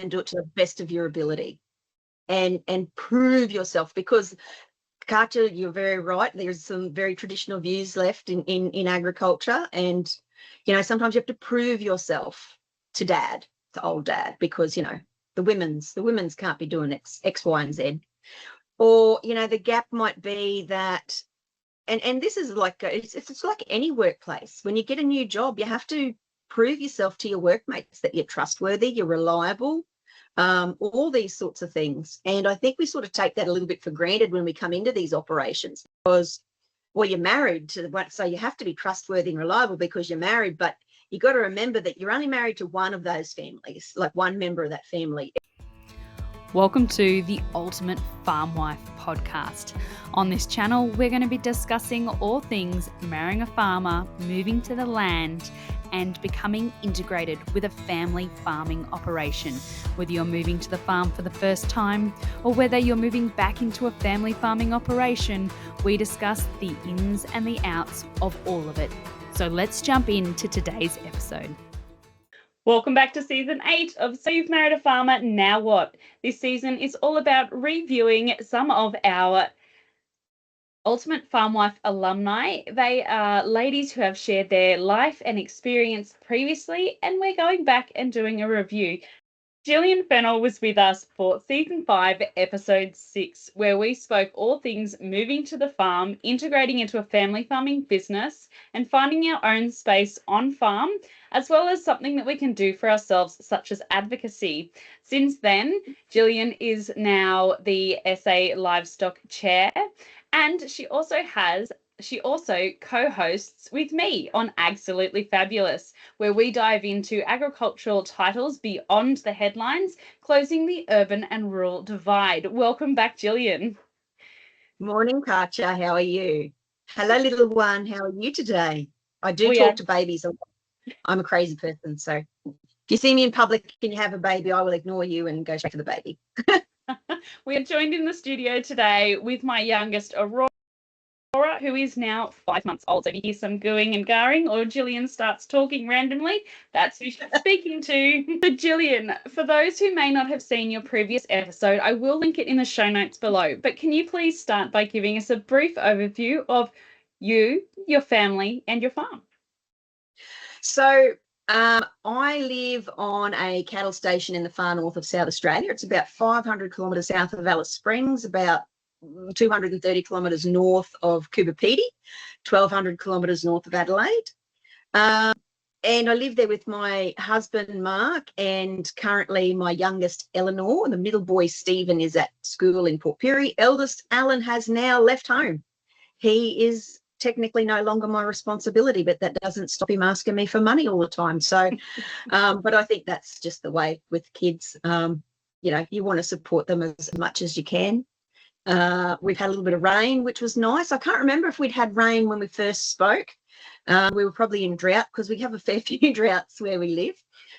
and do it to the best of your ability and prove yourself, because Katja, you're very right. There's some very traditional views left in agriculture, and sometimes you have to prove yourself to old dad, because the women's can't be doing X, Y, and Z, or the gap might be that, and this is like it's like any workplace. When you get a new job, you have to prove yourself to your workmates that you're trustworthy, you're reliable. All these sorts of things. And I think we sort of take that a little bit for granted when we come into these operations, because, well, you're married to one, so you have to be trustworthy and reliable because you're married, but you got to remember that you're only married to one of those families, like one member of that family. Welcome to the Ultimate Farm Wife podcast. On this channel, we're going to be discussing all things marrying a farmer, moving to the land, and becoming integrated with a family farming operation. Whether you're moving to the farm for the first time or whether you're moving back into a family farming operation, we discuss the ins and the outs of all of it. So let's jump into today's episode. Welcome back to Season 8 of So You've Married a Farmer, Now What? This season is all about reviewing some of our Ultimate Farm Wife alumni. They are ladies who have shared their life and experience previously, and we're going back and doing a review. Gillian Fennell was with us for Season 5, Episode 6, where we spoke all things moving to the farm, integrating into a family farming business, and finding our own space on farm, as well as something that we can do for ourselves, such as advocacy. Since then, Gillian is now the SA Livestock Chair, and she also co-hosts with me on Agsolutley Fabulous, where we dive into agricultural titles beyond the headlines, closing the urban and rural divide. Welcome back, Gillian. Morning, Katja. How are you? Hello, little one. How are you today? I do talk to babies a lot. I'm a crazy person, so if you see me in public and you have a baby, I will ignore you and go straight to the baby. We are joined in the studio today with my youngest, Aurora, who is now 5 months old. So if you hear some gooing and garring or Gillian starts talking randomly, that's who she's speaking to. So Gillian, for those who may not have seen your previous episode, I will link it in the show notes below. But can you please start by giving us a brief overview of you, your family, and your farm? So I live on a cattle station in the far north of South Australia. It's about 500 kilometres south of Alice Springs, about 230 kilometres north of Coober Pedy, 1,200 kilometres north of Adelaide. And I live there with my husband, Mark, and currently my youngest, Eleanor. The middle boy, Stephen, is at school in Port Pirie. Eldest, Alan, has now left home. He is technically no longer my responsibility, but that doesn't stop him asking me for money all the time. So, but I think that's just the way with kids. You want to support them as much as you can. We've had a little bit of rain, which was nice. I can't remember if we'd had rain when we first spoke. We were probably in drought because we have a fair few droughts where we live.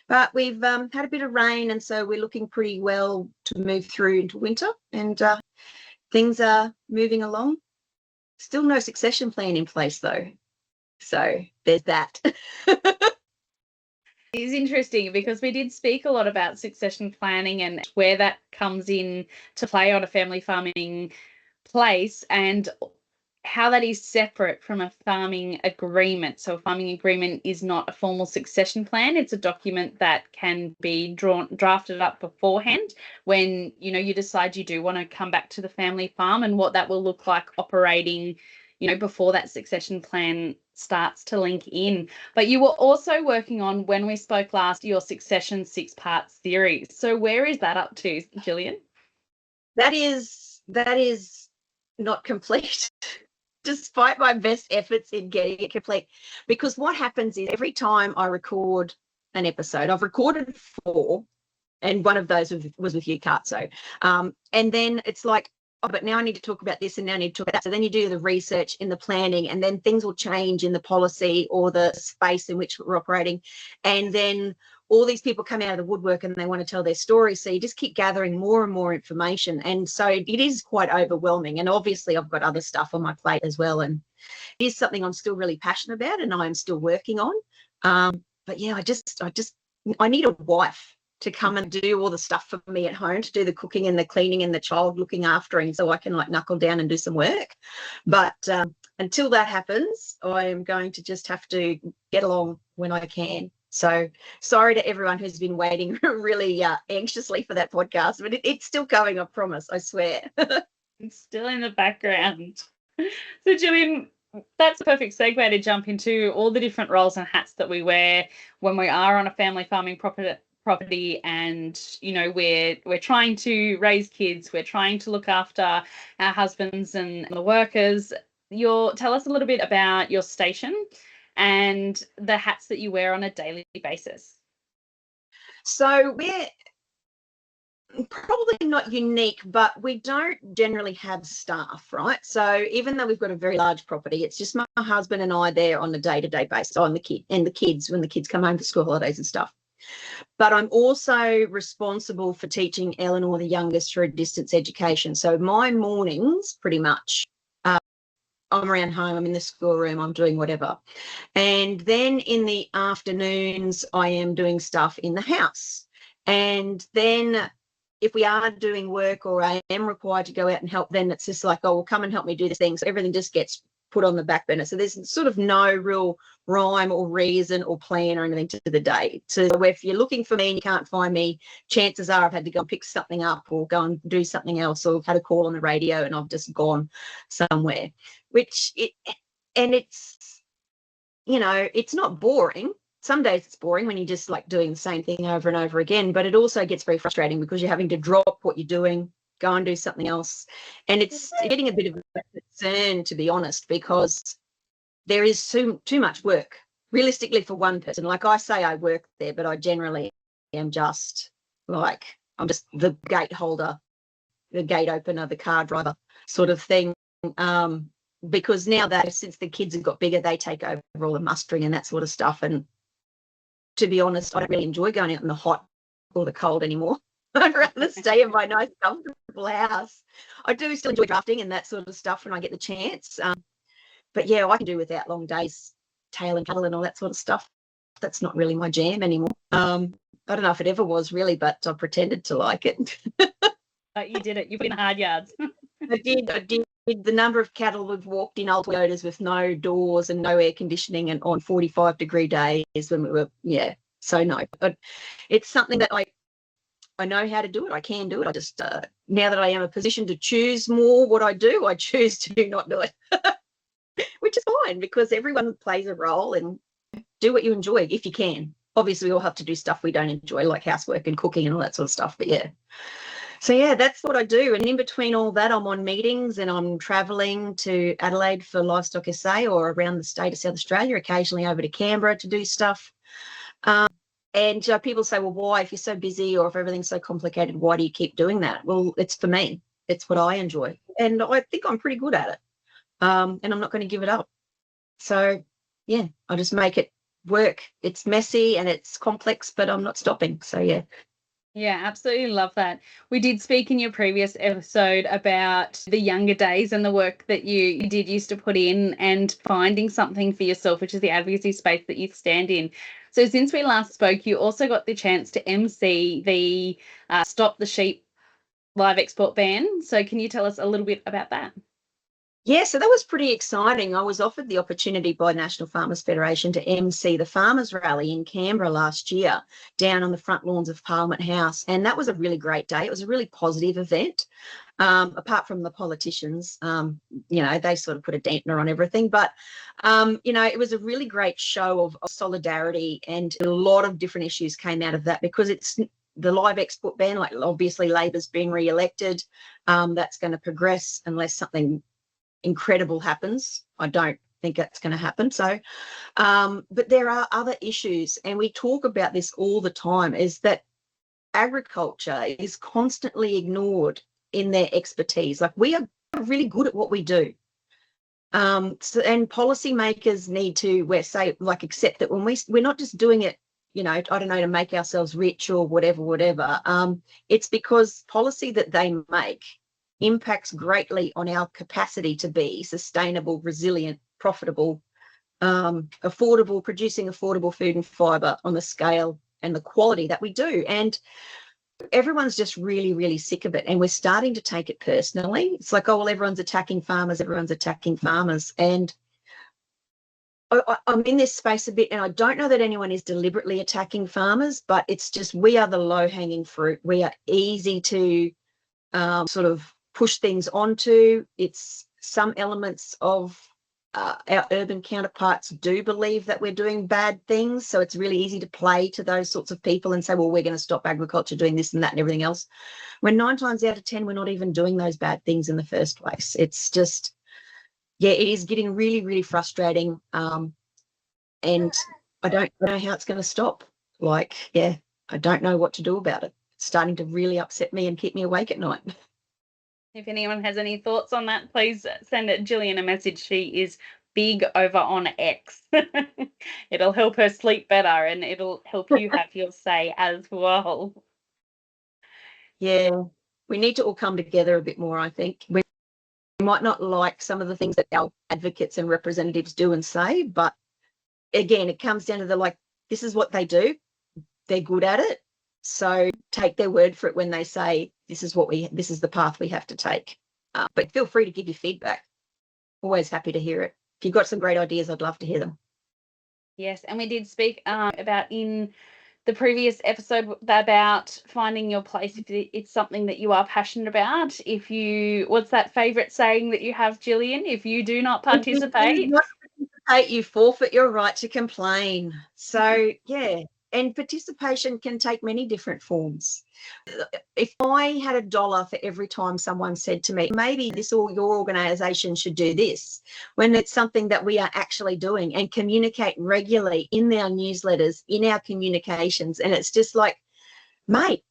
But we've had a bit of rain, and so we're looking pretty well to move through into winter, and things are moving along. Still no succession plan in place, though. So there's that. It's interesting because we did speak a lot about succession planning and where that comes in to play on a family farming place and how that is separate from a farming agreement. So a farming agreement is not a formal succession plan. It's a document that can be drafted up beforehand when, you decide you do want to come back to the family farm, and what that will look like operating, before that succession plan starts to link in. But you were also working on, when we spoke last, your Succession 6-part series. So where is that up to, Gillian? That is not complete. Despite my best efforts in getting it complete, because what happens is every time I record an episode, I've recorded 4, and one of those was with you, Katja. And then it's like, oh, but now I need to talk about this and now I need to talk about that. So then you do the research in the planning, and then things will change in the policy or the space in which we're operating. And then all these people come out of the woodwork and they want to tell their story. So you just keep gathering more and more information. And so it is quite overwhelming. And obviously I've got other stuff on my plate as well. And it is something I'm still really passionate about and I'm still working on. But yeah, I need a wife to come and do all the stuff for me at home, to do the cooking and the cleaning and the child looking after him, so I can like knuckle down and do some work. But until that happens, I am going to just have to get along when I can. So sorry to everyone who's been waiting really anxiously for that podcast, but it's still coming, I promise, I swear. It's still in the background. So Gillian, that's a perfect segue to jump into all the different roles and hats that we wear when we are on a family farming property, and we're trying to raise kids, we're trying to look after our husbands and the workers. Tell us a little bit about your station and the hats that you wear on a daily basis. So we're probably not unique, but we don't generally have staff, right? So even though we've got a very large property, it's just my husband and I there on a day-to-day basis, on the kids when the kids come home for school holidays and stuff. But I'm also responsible for teaching Eleanor, the youngest, through distance education. So my mornings, pretty much, I'm around home, I'm in the schoolroom, I'm doing whatever. And then in the afternoons, I am doing stuff in the house. And then if we are doing work or I am required to go out and help, then it's just like, oh, well, come and help me do this thing. So everything just gets put on the back burner. So there's sort of no real rhyme or reason or plan or anything to the day. So if you're looking for me and you can't find me, chances are I've had to go and pick something up or go and do something else, or I've had a call on the radio and I've just gone somewhere, it's not boring. Some days it's boring when you're just like doing the same thing over and over again, but it also gets very frustrating because you're having to drop what you're doing, go and do something else. And it's getting a bit of a concern, to be honest, because there is too much work realistically for one person. Like I say, I work there, but I generally am just like, I'm just the gate holder, the gate opener, the car driver sort of thing. Because now that since the kids have got bigger, they take over all the mustering and that sort of stuff. And to be honest, I don't really enjoy going out in the hot or the cold anymore. I'd rather stay in my nice, comfortable house. I do still enjoy drafting and that sort of stuff when I get the chance. But yeah, I can do without long days, tailing cattle and all that sort of stuff. That's not really my jam anymore. I don't know if it ever was really, but I pretended to like it. You did it. You put in the hard yards. I did. The number of cattle we've walked in old Toyotas with no doors and no air conditioning and on 45-degree days when we were, so no. But it's something that I know how to do it. I can do it. I just, now that I am in a position to choose more what I do, I choose to not do it, which is fine because everyone plays a role, and do what you enjoy if you can. Obviously, we all have to do stuff we don't enjoy, like housework and cooking and all that sort of stuff, but yeah. So, yeah, that's what I do. And in between all that, I'm on meetings and I'm travelling to Adelaide for Livestock SA or around the state of South Australia, occasionally over to Canberra to do stuff. And people say, well, why, if you're so busy or if everything's so complicated, why do you keep doing that? Well, it's for me. It's what I enjoy. And I think I'm pretty good at it. And I'm not going to give it up. So, yeah, I just make it work. It's messy and it's complex, but I'm not stopping. So, yeah. Yeah, absolutely love that. We did speak in your previous episode about the younger days and the work that you did used to put in and finding something for yourself, which is the advocacy space that you stand in. So since we last spoke, you also got the chance to MC the Stop the Sheep live export ban. So can you tell us a little bit about that? Yeah, so that was pretty exciting. I was offered the opportunity by National Farmers Federation to MC the Farmers Rally in Canberra last year down on the front lawns of Parliament House. And that was a really great day. It was a really positive event. Apart from the politicians, they sort of put a dampener on everything. But, it was a really great show of solidarity, and a lot of different issues came out of that because it's the live export ban. Like, obviously, Labor's been re-elected. That's going to progress unless something incredible happens. I don't think that's going to happen. So, but there are other issues, and we talk about this all the time, is that agriculture is constantly ignored in their expertise. Like, we are really good at what we do. And policymakers need to, accept that when we're not just doing it, to make ourselves rich or whatever. It's because policy that they make impacts greatly on our capacity to be sustainable, resilient, profitable, producing affordable food and fibre on the scale and the quality that we do. And everyone's just really, really sick of it. And we're starting to take it personally. It's like, oh, well, everyone's attacking farmers. And I'm in this space a bit, and I don't know that anyone is deliberately attacking farmers, but it's just, we are the low-hanging fruit. We are easy to sort of push things onto. It's some elements of our urban counterparts do believe that we're doing bad things, so it's really easy to play to those sorts of people and say, well, we're going to stop agriculture doing this and that and everything else, when 9 times out of 10 we're not even doing those bad things in the first place. It's just, yeah, it is getting really, really frustrating, and I don't know how it's going to stop. Like, yeah, I don't know what to do about it. It's starting to really upset me and keep me awake at night. If anyone has any thoughts on that, please send Gillian a message. She is big over on X. It'll help her sleep better, and it'll help you have your say as well. Yeah, we need to all come together a bit more, I think. We might not like some of the things that our advocates and representatives do and say, but again, it comes down to this is what they do. They're good at it. So take their word for it when they say, this is the path we have to take. But feel free to give your feedback. Always happy to hear it. If you've got some great ideas, I'd love to hear them. Yes, and we did speak about in the previous episode about finding your place if it's something that you are passionate about. What's that favourite saying that you have, Gillian? If you do not participate, you forfeit your right to complain. So, yeah, and participation can take many different forms. If I had $1 for every time someone said to me, maybe this or your organisation should do this, when it's something that we are actually doing, and communicate regularly in our newsletters, in our communications, and it's just like, mate,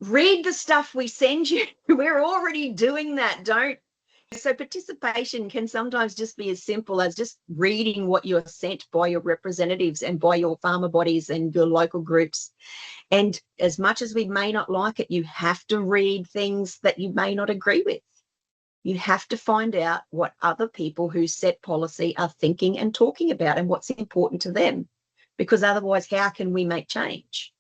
read the stuff we send you. We're already doing that. So participation can sometimes just be as simple as just reading what you're sent by your representatives and by your farmer bodies and your local groups. And as much as we may not like it, you have to read things that you may not agree with. You have to find out what other people who set policy are thinking and talking about and what's important to them, because otherwise, how can we make change?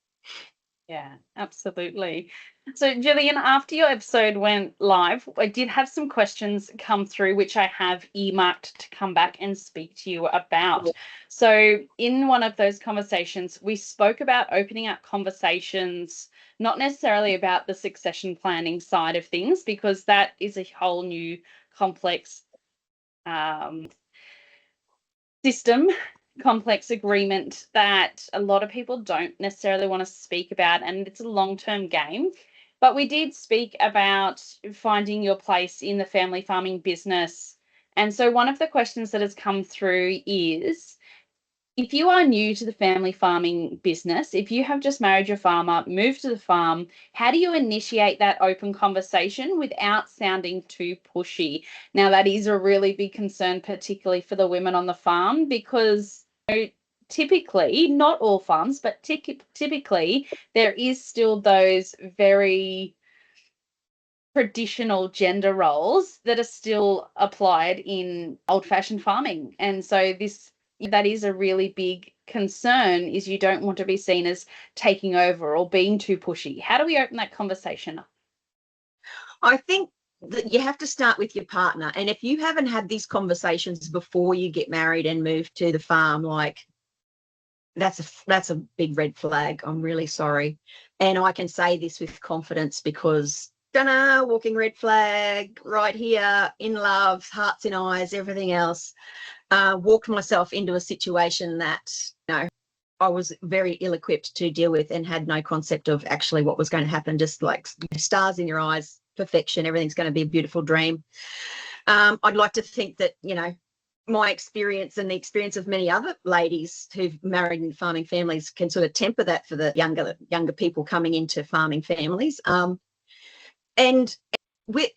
Yeah, absolutely. So, Gillian, after your episode went live, I did have some questions come through, which I have earmarked to come back and speak to you about. So, in one of those conversations, we spoke about opening up conversations, not necessarily about the succession planning side of things, because that is a whole new complex system, complex agreement that a lot of people don't necessarily want to speak about, and it's a long-term game. But we did speak about finding your place in the family farming business. And so one of the questions that has come through is, if you are new to the family farming business, if you have just married your farmer, moved to the farm, how do you initiate that open conversation without sounding too pushy? Now, that is a really big concern, particularly for the women on the farm, because typically, not all farms, but typically, there is still those very traditional gender roles that are still applied in old-fashioned farming. And so that is a really big concern, is you don't want to be seen as taking over or being too pushy. How do we open that conversation up? I think that you have to start with your partner. And if you haven't had these conversations before you get married and move to the farm, that's a big red flag. I'm really sorry. And I can say this with confidence because, walking red flag right here, in love, hearts in eyes, everything else. Walked myself into a situation that, I was very ill-equipped to deal with and had no concept of actually what was going to happen, just like stars in your eyes, perfection, everything's going to be a beautiful dream. I'd like to think that, my experience and the experience of many other ladies who've married in farming families can sort of temper that for the younger people coming into farming families. And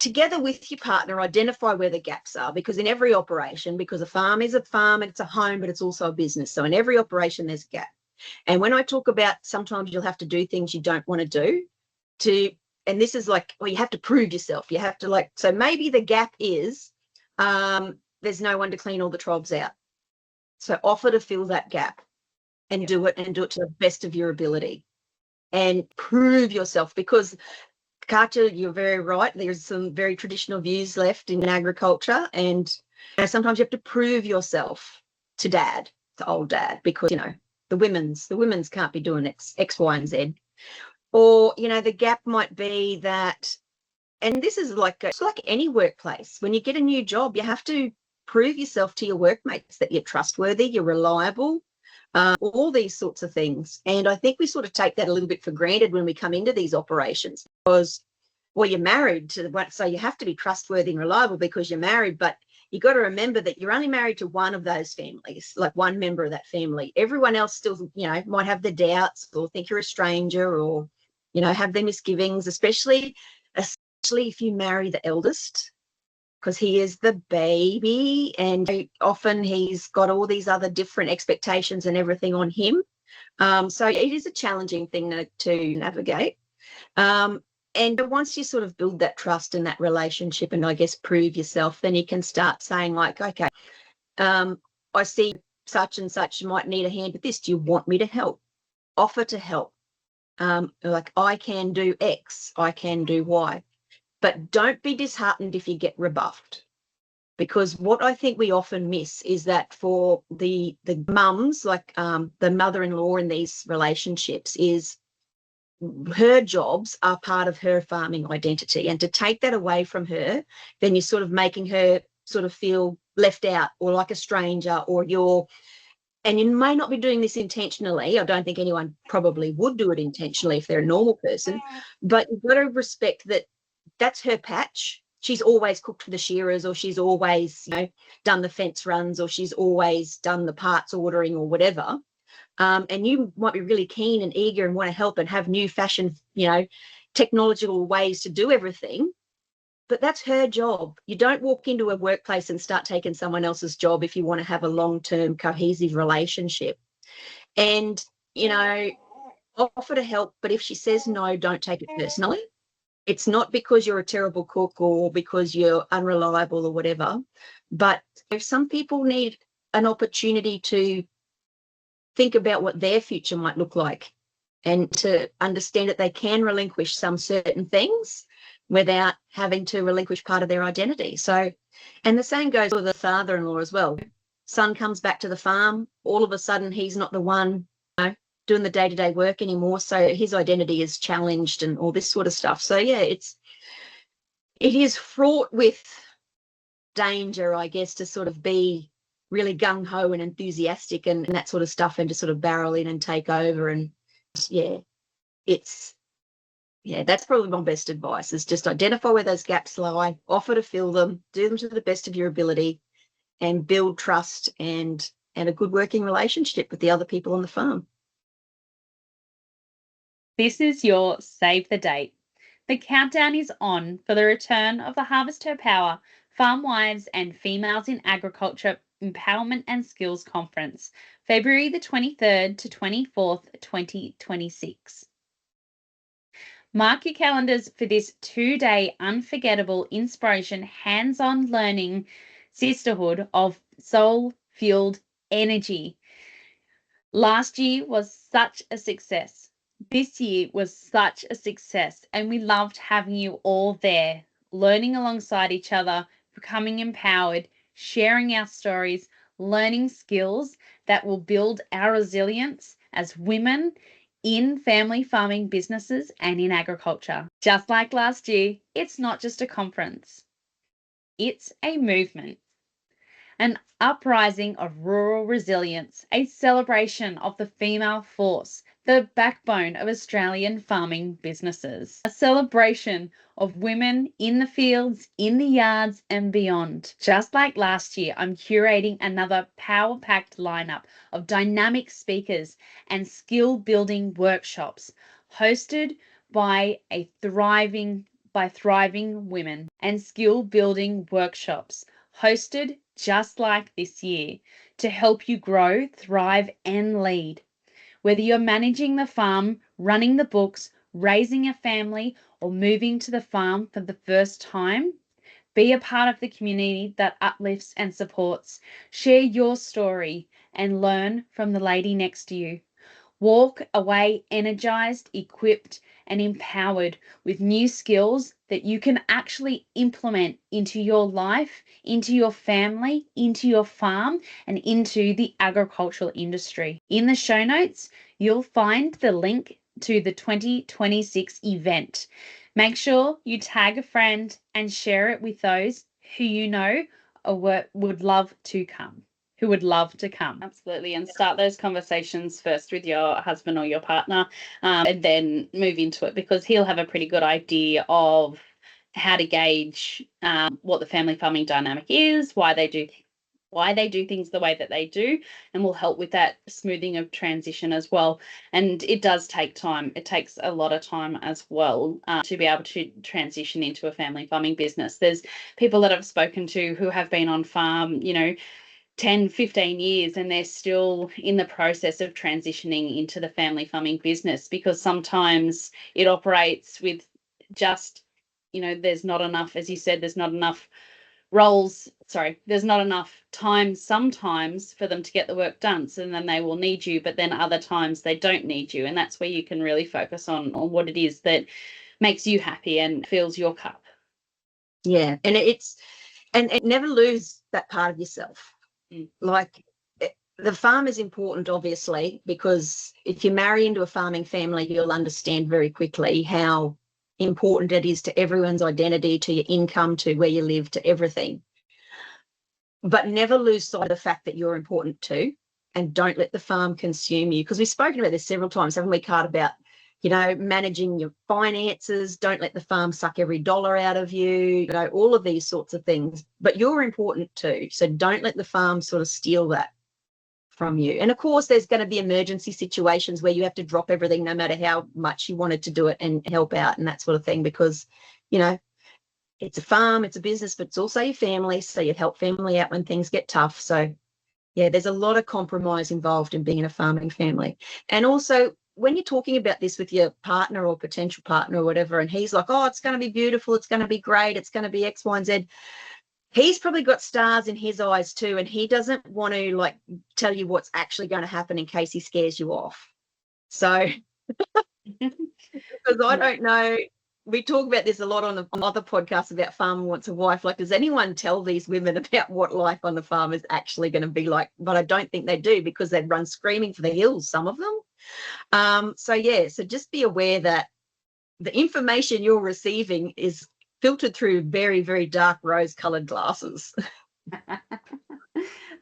together with your partner, identify where the gaps are, because in every operation, because a farm is a farm, it's a home, but it's also a business. So in every operation, there's a gap. And when I talk about sometimes you'll have to do things you don't want to do, and this is you have to prove yourself. You have to so maybe the gap is there's no one to clean all the trobs out. So offer to fill that gap. and do it to the best of your ability and prove yourself. Because Katja, you're very right. There's some very traditional views left in agriculture, and sometimes you have to prove yourself to dad, to old dad, because the women's can't be doing X, Y, and Z. Or the gap might be that, and this is it's like any workplace. When you get a new job, you have to prove yourself to your workmates that you're trustworthy, you're reliable, all these sorts of things. And I think we sort of take that a little bit for granted when we come into these operations, because, well, you're married to so you have to be trustworthy and reliable because you're married, but you got to remember that you're only married to one of those families, like one member of that family. Everyone else still, might have their doubts or think you're a stranger, or, have their misgivings, especially if you marry the eldest, because he is the baby, and often he's got all these other different expectations and everything on him. So it is a challenging thing to navigate. And once you sort of build that trust and that relationship and I guess prove yourself, then you can start saying like, okay, I see such and such might need a hand with this. Do you want me to help? Offer to help. Like, I can do X, I can do Y. But don't be disheartened if you get rebuffed, because what I think we often miss is that for the mums, like the mother-in-law in these relationships, is her jobs are part of her farming identity, and to take that away from her, then you're sort of making her sort of feel left out or like a stranger, and you may not be doing this intentionally. I don't think anyone probably would do it intentionally if they're a normal person, but you've got to respect that that's her patch. She's always cooked for the shearers, or she's always, done the fence runs, or she's always done the parts ordering or whatever. And you might be really keen and eager and want to help and have new fashion, technological ways to do everything. But that's her job. You don't walk into a workplace and start taking someone else's job if you want to have a long-term cohesive relationship. And, offer to help, but if she says no, don't take it personally. It's not because you're a terrible cook or because you're unreliable or whatever, but if some people need an opportunity to think about what their future might look like and to understand that they can relinquish some certain things without having to relinquish part of their identity. So, and the same goes with the father-in-law as well. Son comes back to the farm, all of a sudden he's not the one doing the day-to-day work anymore, so his identity is challenged and all this sort of stuff. So yeah, it is fraught with danger, I guess, to sort of be really gung-ho and enthusiastic and that sort of stuff, and to sort of barrel in and take over. And that's probably my best advice, is just identify where those gaps lie, offer to fill them, do them to the best of your ability, and build trust and a good working relationship with the other people on the farm. This is your Save the Date. The countdown is on for the return of the Harvest Her Power Farm Wives and Females in Agriculture Empowerment and Skills Conference, February the 23rd to 24th, 2026. Mark your calendars for this 2-day unforgettable inspiration, hands-on learning sisterhood of soul-fueled energy. Last year was such a success. This year was such a success, and we loved having you all there, learning alongside each other, becoming empowered, sharing our stories, learning skills that will build our resilience as women in family farming businesses and in agriculture. Just like last year, it's not just a conference, it's a movement. An uprising of rural resilience, a celebration of the female force, the backbone of Australian farming businesses, a celebration of women in the fields, in the yards and beyond. Just like last year, I'm curating another power-packed lineup of dynamic speakers and skill-building workshops hosted by thriving women, and skill-building workshops hosted just like this year to help you grow, thrive, and lead. Whether you're managing the farm, running the books, raising a family, or moving to the farm for the first time, be a part of the community that uplifts and supports. Share your story and learn from the lady next to you. Walk away energized, equipped, and empowered with new skills that you can actually implement into your life, into your family, into your farm, and into the agricultural industry. In the show notes, you'll find the link to the 2026 event. Make sure you tag a friend and share it with those who you know would love to come. Absolutely. And start those conversations first with your husband or your partner, and then move into it, because he'll have a pretty good idea of how to gauge what the family farming dynamic is, why they do things the way that they do, and will help with that smoothing of transition as well. And it does take time. It takes a lot of time as well to be able to transition into a family farming business. There's people that I've spoken to who have been on farm, 10, 15 years, and they're still in the process of transitioning into the family farming business, because sometimes it operates with just, there's not enough, as you said, there's not enough there's not enough time sometimes for them to get the work done. So then they will need you, but then other times they don't need you. And that's where you can really focus on what it is that makes you happy and fills your cup. Yeah. And it never lose that part of yourself. Like, the farm is important, obviously, because if you marry into a farming family, you'll understand very quickly how important it is to everyone's identity, to your income, to where you live, to everything. But never lose sight of the fact that you're important too, and don't let the farm consume you, because we've spoken about this several times, haven't we, Kat, about managing your finances. Don't let the farm suck every dollar out of you, all of these sorts of things. But you're important too. So don't let the farm sort of steal that from you. And of course, there's going to be emergency situations where you have to drop everything, no matter how much you wanted to do it and help out and that sort of thing, because, it's a farm, it's a business, but it's also your family. So you help family out when things get tough. So yeah, there's a lot of compromise involved in being in a farming family. And also, when you're talking about this with your partner or potential partner or whatever, and he's like, oh, it's going to be beautiful, it's going to be great, it's going to be X, Y, and Z, he's probably got stars in his eyes too, and he doesn't want to tell you what's actually going to happen in case he scares you off. So, because I don't know, we talk about this a lot on other podcasts about Farmer Wants a Wife. Like, does anyone tell these women about what life on the farm is actually going to be like? But I don't think they do, because they'd run screaming for the hills, some of them. So just be aware that the information you're receiving is filtered through very, very dark rose-coloured glasses.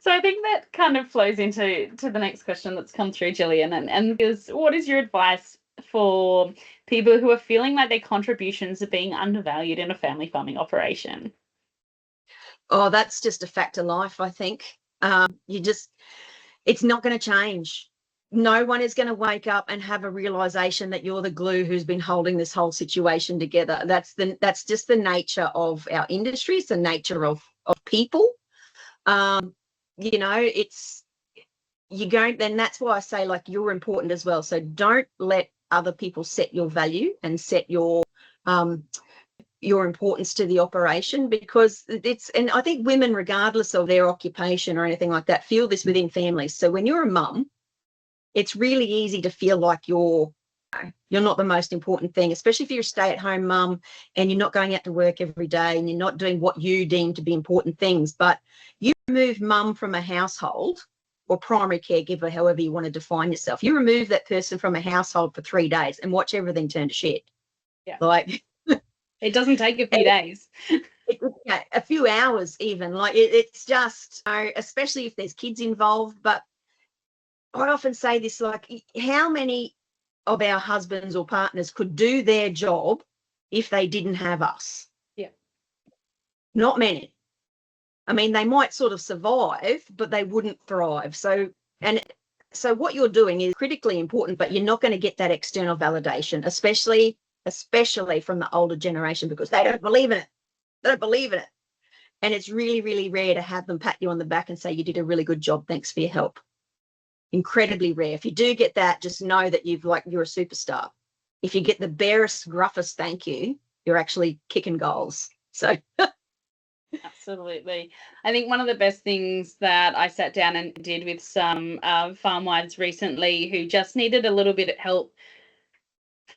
So I think that kind of flows into the next question that's come through, Gillian, and is, what is your advice for people who are feeling like their contributions are being undervalued in a family farming operation? Oh, that's just a fact of life, I think. It's not going to change. No one is going to wake up and have a realization that you're the glue who's been holding this whole situation together. That's just the nature of our industry. It's the nature of people. Then that's why I say, you're important as well. So don't let other people set your value and set your importance to the operation, because and I think women, regardless of their occupation or anything like that, feel this within families. So when you're a mum, it's really easy to feel like you're not the most important thing, especially if you're a stay-at-home mum and you're not going out to work every day and you're not doing what you deem to be important things. But you remove mum from a household, or primary caregiver, however you want to define yourself, you remove that person from a household for 3 days and watch everything turn to shit. Yeah. It doesn't take a few days. A few hours even. It's just, especially if there's kids involved. But I often say this, how many of our husbands or partners could do their job if they didn't have us? Yeah. Not many. I mean, they might sort of survive, but they wouldn't thrive. So what you're doing is critically important, but you're not going to get that external validation, especially from the older generation, because they don't believe in it. They don't believe in it. And it's really, really rare to have them pat you on the back and say, you did a really good job, thanks for your help. Incredibly rare. If you do get that, just know that you're a superstar. If you get the barest, gruffest thank you, you're actually kicking goals. So Absolutely. I think one of the best things that I sat down and did with some farm wives recently who just needed a little bit of help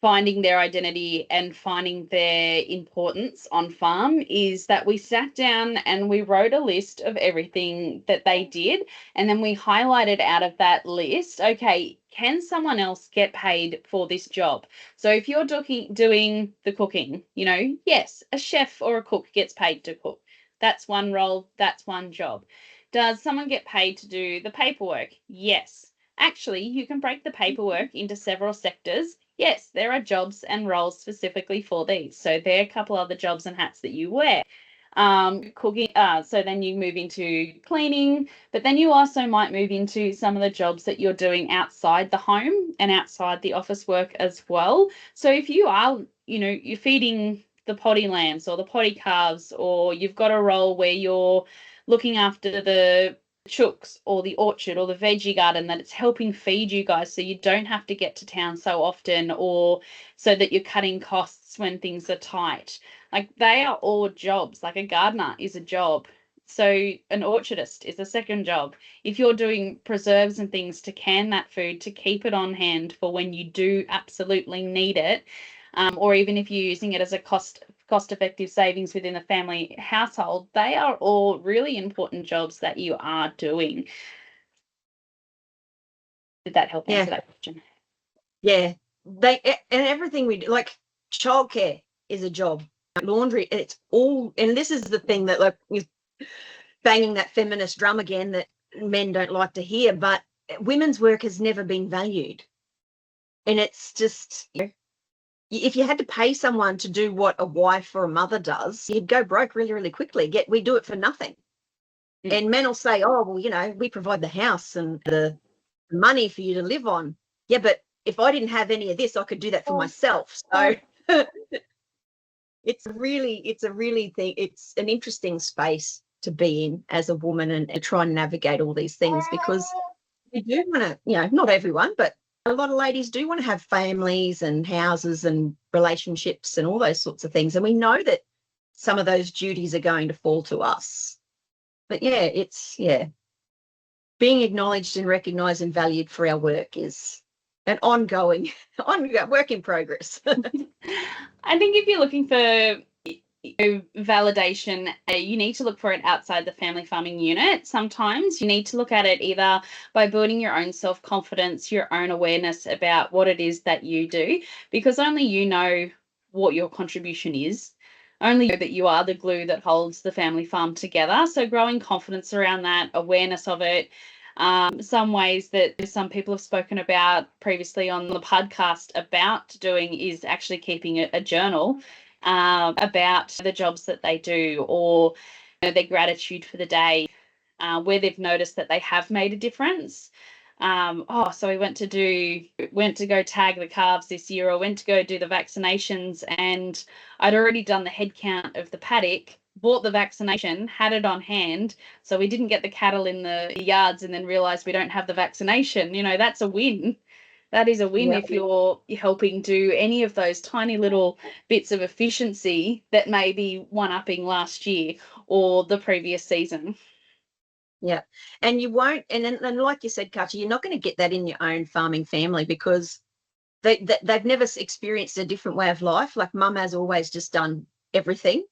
finding their identity and finding their importance on farm is that we sat down and we wrote a list of everything that they did, and then we highlighted out of that list, okay, can someone else get paid for this job? So if you're doing the cooking, yes, a chef or a cook gets paid to cook. That's one role, that's one job. Does someone get paid to do the paperwork? Yes. Actually, you can break the paperwork into several sectors. Yes, there are jobs and roles specifically for these. So there are a couple other jobs and hats that you wear. Cooking, so then you move into cleaning, but then you also might move into some of the jobs that you're doing outside the home and outside the office work as well. So if you are, you're feeding the potty lambs or the potty calves, or you've got a role where you're looking after the chooks or the orchard or the veggie garden, that it's helping feed you guys so you don't have to get to town so often, or so that you're cutting costs when things are tight. Like, they are all jobs. Like, a gardener is a job. So an orchardist is a second job. If you're doing preserves and things to can that food, to keep it on hand for when you do absolutely need it, or even if you're using it as a cost-effective savings within the family household, they are all really important jobs that you are doing. Did that help answer that question? Yeah, and everything we do, like childcare is a job, laundry, it's all, and this is the thing that, like, banging that feminist drum again that men don't like to hear, but women's work has never been valued. And it's just, if you had to pay someone to do what a wife or a mother does, you'd go broke really, really quickly. Yet we do it for nothing. And men will say, oh, well, we provide the house and the money for you to live on. Yeah, but if I didn't have any of this, I could do that for myself. So it's an interesting space to be in as a woman and try and navigate all these things, because we do want to, not everyone, but a lot of ladies do want to have families and houses and relationships and all those sorts of things. And we know that some of those duties are going to fall to us. But being acknowledged and recognised and valued for our work is an ongoing work in progress. I think if you're looking for validation, you need to look for it outside the family farming unit. Sometimes you need to look at it either by building your own self-confidence, your own awareness about what it is that you do, because only you know what your contribution is. Only you know that you are the glue that holds the family farm together. So growing confidence around that, awareness of it. Some ways that some people have spoken about previously on the podcast about doing is actually keeping a journal about the jobs that they do, or their gratitude for the day, where they've noticed that they have made a difference. So we went to go tag the calves this year, or went to go do the vaccinations, and I'd already done the head count of the paddock, bought the vaccination, had it on hand, so we didn't get the cattle in the yards and then realised we don't have the vaccination. That's a win. That is a win. If you're helping do any of those tiny little bits of efficiency that may be one-upping last year or the previous season. Yeah, and you won't, and like you said, Katja, you're not going to get that in your own farming family, because they've never experienced a different way of life. Like, mum has always just done everything,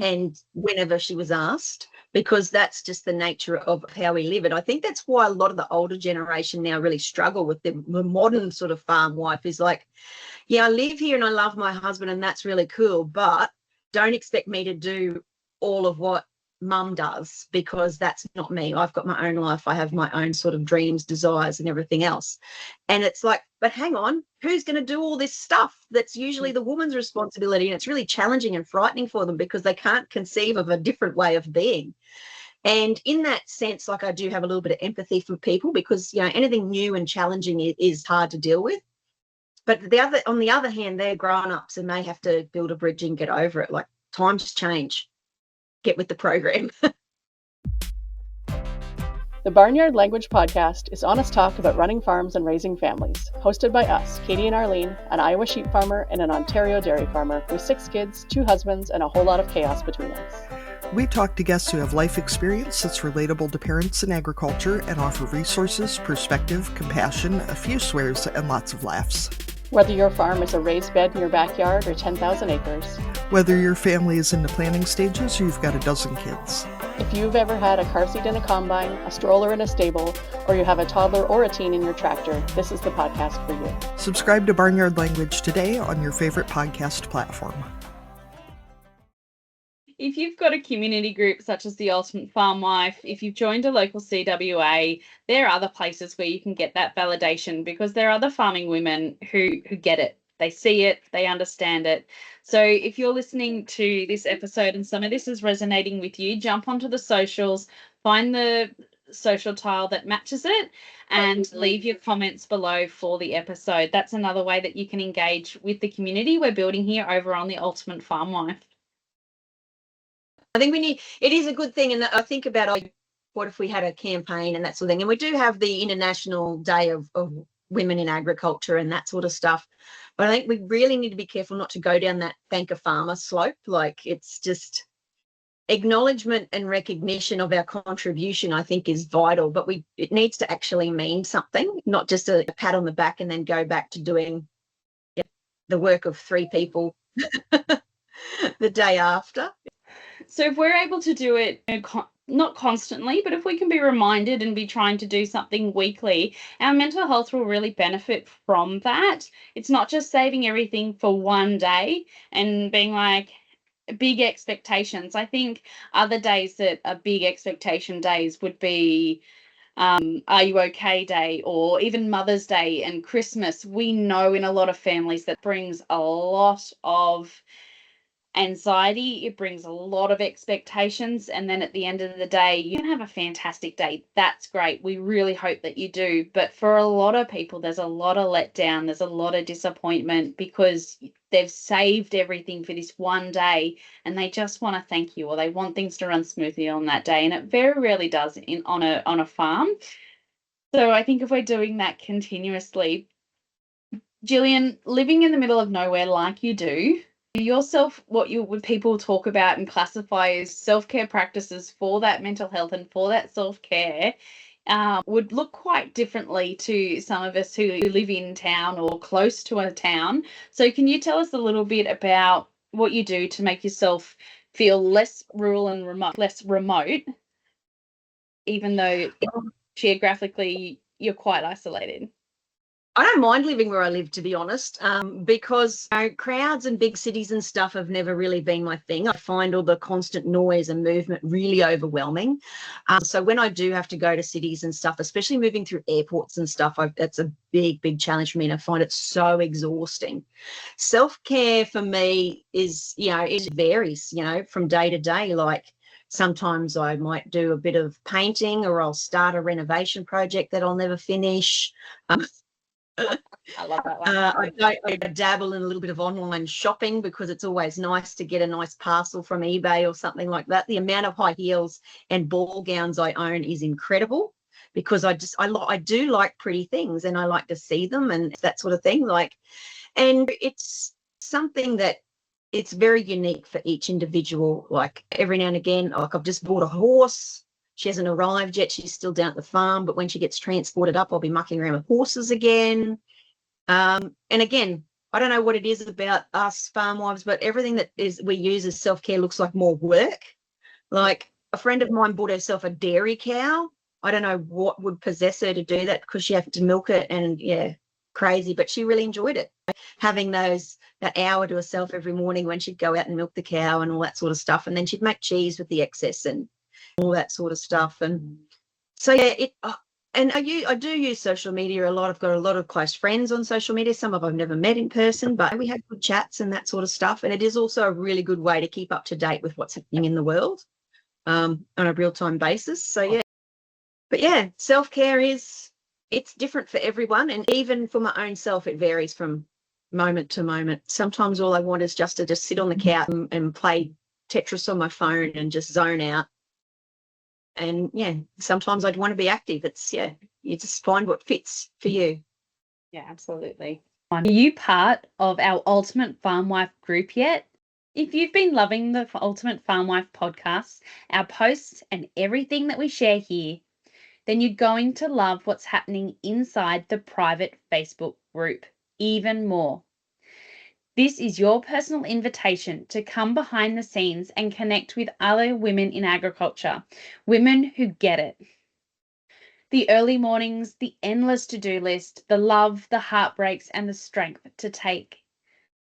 and whenever she was asked, because that's just the nature of how we live. And I think that's why a lot of the older generation now really struggle with the modern sort of farm wife, is like, I live here and I love my husband and that's really cool, but don't expect me to do all of what mum does, because that's not me. I've got my own life. I have my own sort of dreams, desires and everything else. And it's like, but hang on, who's going to do all this stuff? That's usually the woman's responsibility. And it's really challenging and frightening for them, because they can't conceive of a different way of being. And in that sense, like, I do have a little bit of empathy for people, because, anything new and challenging is hard to deal with. But on the other hand, they're grown-ups and may have to build a bridge and get over it. Like, times change. Get with the program. The Barnyard Language Podcast is honest talk about running farms and raising families, hosted by us, Katie and Arlene, an Iowa sheep farmer and an Ontario dairy farmer with 6 kids, 2 husbands, and a whole lot of chaos between us. We talk to guests who have life experience that's relatable to parents in agriculture and offer resources, perspective, compassion, a few swears, and lots of laughs. Whether your farm is a raised bed in your backyard or 10,000 acres. Whether your family is in the planning stages or you've got a dozen kids. If you've ever had a car seat in a combine, a stroller in a stable, or you have a toddler or a teen in your tractor, this is the podcast for you. Subscribe to Barnyard Language today on your favorite podcast platform. If you've got a community group such as the Ultimate Farm Wife, if you've joined a local CWA, there are other places where you can get that validation because there are other farming women who get it. They see it, they understand it. So if you're listening to this episode and some of this is resonating with you, jump onto the socials, find the social tile that matches it, and leave your comments below for the episode. That's another way that you can engage with the community we're building here over on the Ultimate Farm Wife. I think it is a good thing. And I think about, what if we had a campaign and that sort of thing? And we do have the International Day of Women in Agriculture and that sort of stuff. But I think we really need to be careful not to go down that bank of farmer slope. Like, it's just acknowledgement and recognition of our contribution, I think, is vital. But it needs to actually mean something, not just a pat on the back and then go back to doing the work of 3 people the day after. So if we're able to do it, not constantly, but if we can be reminded and be trying to do something weekly, our mental health will really benefit from that. It's not just saving everything for one day and being like big expectations. I think other days that are big expectation days would be Are You Okay Day, or even Mother's Day and Christmas. We know in a lot of families that brings a lot of anxiety, it brings a lot of expectations, and then at the end of the day you can have a fantastic day. That's great, we really hope that you do, but for a lot of people there's a lot of letdown, there's a lot of disappointment because they've saved everything for this one day and they just want to thank you, or they want things to run smoothly on that day, and it very rarely does on a farm. So I think if we're doing that continuously, Gillian, living in the middle of nowhere like you do, yourself, what would people talk about and classify as self-care practices for that mental health and for that self-care would look quite differently to some of us who live in town or close to a town. So can you tell us a little bit about what you do to make yourself feel less rural and less remote, even though geographically you're quite isolated? I don't mind living where I live, to be honest, because crowds and big cities and stuff have never really been my thing. I find all the constant noise and movement really overwhelming. So when I do have to go to cities and stuff, especially moving through airports and stuff, that's a big, big challenge for me, and I find it so exhausting. Self-care for me is, it varies, from day to day. Like, sometimes I might do a bit of painting, or I'll start a renovation project that I'll never finish. I love that one. I dabble in a little bit of online shopping because it's always nice to get a nice parcel from eBay or something like that. The amount of high heels and ball gowns I own is incredible because I do like pretty things and I like to see them and that sort of thing. And it's something that it's very unique for each individual. Like, every now and again, like, I've just bought a horse. She hasn't arrived yet. She's still down at the farm, but when she gets transported up, I'll be mucking around with horses again. And again, I don't know what it is about us farm wives, but everything that we use as self-care looks like more work. Like, a friend of mine bought herself a dairy cow. I don't know what would possess her to do that because she had to milk it, and crazy, but she really enjoyed it. Having that hour to herself every morning when she'd go out and milk the cow and all that sort of stuff. And then she'd make cheese with the excess and all that sort of stuff. And so and I do use social media a lot. I've got a lot of close friends on social media. Some of them I've never met in person, but we have good chats and that sort of stuff. And it is also a really good way to keep up to date with what's happening in the world on a real-time basis. So but self-care it's different for everyone, and even for my own self it varies from moment to moment. Sometimes all I want is just to sit on the couch and play Tetris on my phone and just zone out. And sometimes I'd want to be active. It's you just find what fits for you. Yeah, absolutely. Are you part of our Ultimate Farm Wife group yet? If you've been loving the Ultimate Farm Wife podcast, our posts and everything that we share here, then you're going to love what's happening inside the private Facebook group even more. This is your personal invitation to come behind the scenes and connect with other women in agriculture, women who get it. The early mornings, the endless to-do list, the love, the heartbreaks, and the strength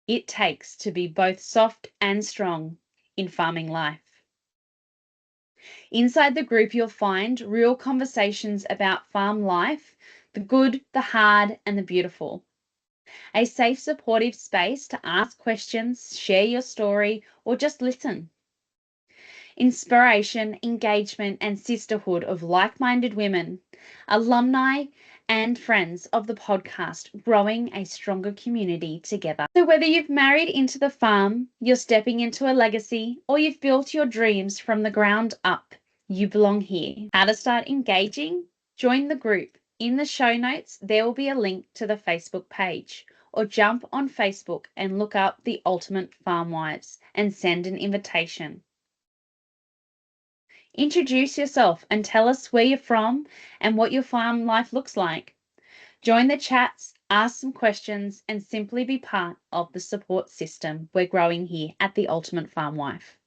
it takes to be both soft and strong in farming life. Inside the group, you'll find real conversations about farm life, the good, the hard, and the beautiful. A safe, supportive space to ask questions, share your story, or just listen. Inspiration, engagement, and sisterhood of like-minded women, alumni, and friends of the podcast, growing a stronger community together. So whether you've married into the farm, you're stepping into a legacy, or you've built your dreams from the ground up, you belong here. How to start engaging? Join the group. In the show notes, there will be a link to the Facebook page, or jump on Facebook and look up the Ultimate Farm Wives and send an invitation. Introduce yourself and tell us where you're from and what your farm life looks like. Join the chats, ask some questions, and simply be part of the support system we're growing here at the Ultimate Farm Wife.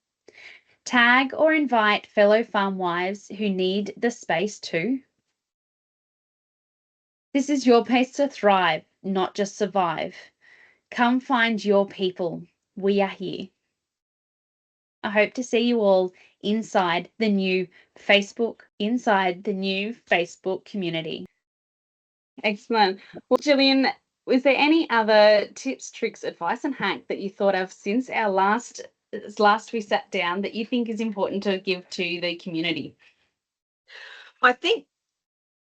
Tag or invite fellow farm wives who need the space too. This is your place to thrive, not just survive. Come find your people. We are here. I hope to see you all inside the new Facebook community. Excellent. Well, Gillian, was there any other tips, tricks, advice, and hack that you thought of since our last we sat down that you think is important to give to the community? I think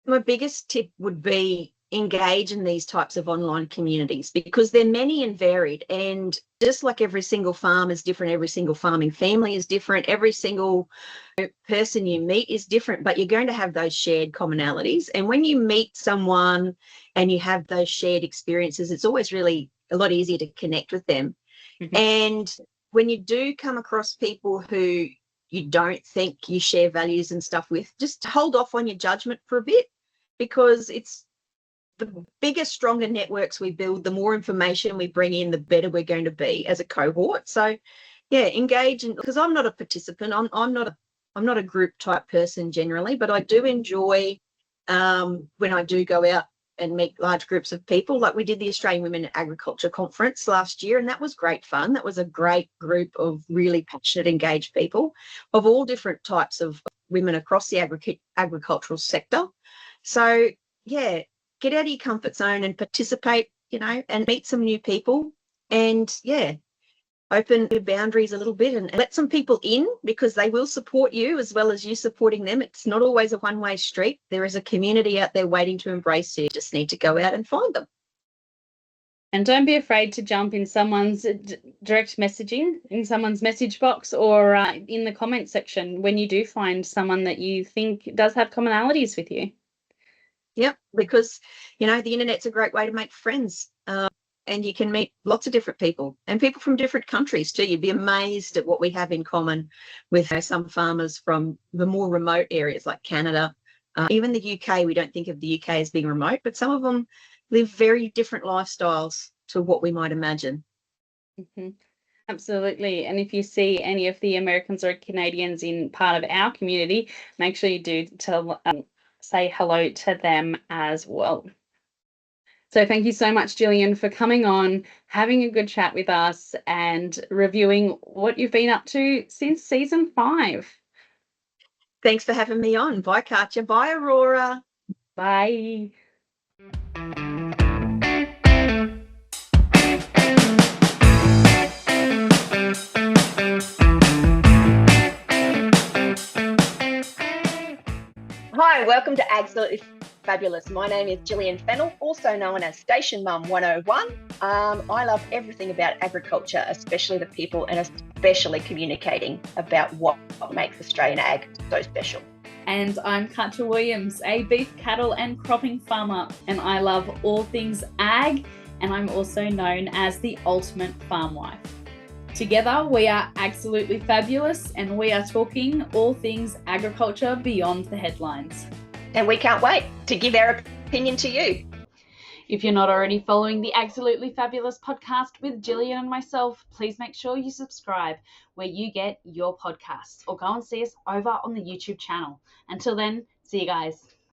my biggest tip would be engage in these types of online communities, because they're many and varied, and just like every single farm is different, every single farming family is different, every single person you meet is different, but you're going to have those shared commonalities. And when you meet someone and you have those shared experiences, it's always really a lot easier to connect with them. Mm-hmm. And when you do come across people who you don't think you share values and stuff with, just hold off on your judgment for a bit, because it's the bigger, stronger networks we build, the more information we bring in, the better we're going to be as a cohort. So yeah, engage. And because I'm not a participant, I'm not a group type person generally, but I do enjoy when I do go out and meet large groups of people. Like we did the Australian Women in Agriculture Conference last year, and that was great fun. That was a great group of really passionate, engaged people of all different types of women across the agricultural sector. So yeah, get out of your comfort zone and participate, and meet some new people, and yeah, open your boundaries a little bit and let some people in, because they will support you as well as you supporting them. It's not always a one-way street. There is a community out there waiting to embrace you. You just need to go out and find them. And don't be afraid to jump in someone's direct messaging, in someone's message box, or in the comment section when you do find someone that you think does have commonalities with you. Yep, because, the internet's a great way to make friends, and you can meet lots of different people, and people from different countries too. You'd be amazed at what we have in common with some farmers from the more remote areas like Canada, even the UK. We don't think of the UK as being remote, but some of them live very different lifestyles to what we might imagine. Mm-hmm. Absolutely. And if you see any of the Americans or Canadians in part of our community, make sure you do say hello to them as well. So thank you so much, Gillian, for coming on, having a good chat with us, and reviewing what you've been up to since season 5. Thanks for having me on. Bye, Katja. Bye, Aurora. Bye. Hi, welcome to Agsolutley Fabulous. My name is Gillian Fennell, also known as Station Mum 101. I love everything about agriculture, especially the people, and especially communicating about what makes Australian ag so special. And I'm Katja Williams, a beef, cattle and cropping farmer, and I love all things ag, and I'm also known as the Ultimate Farm Wife. Together, we are Agsolutley Fabulous, and we are talking all things agriculture beyond the headlines. And we can't wait to give our opinion to you. If you're not already following the Agsolutley Fabulous podcast with Gillian and myself, please make sure you subscribe where you get your podcasts, or go and see us over on the YouTube channel. Until then, see you guys.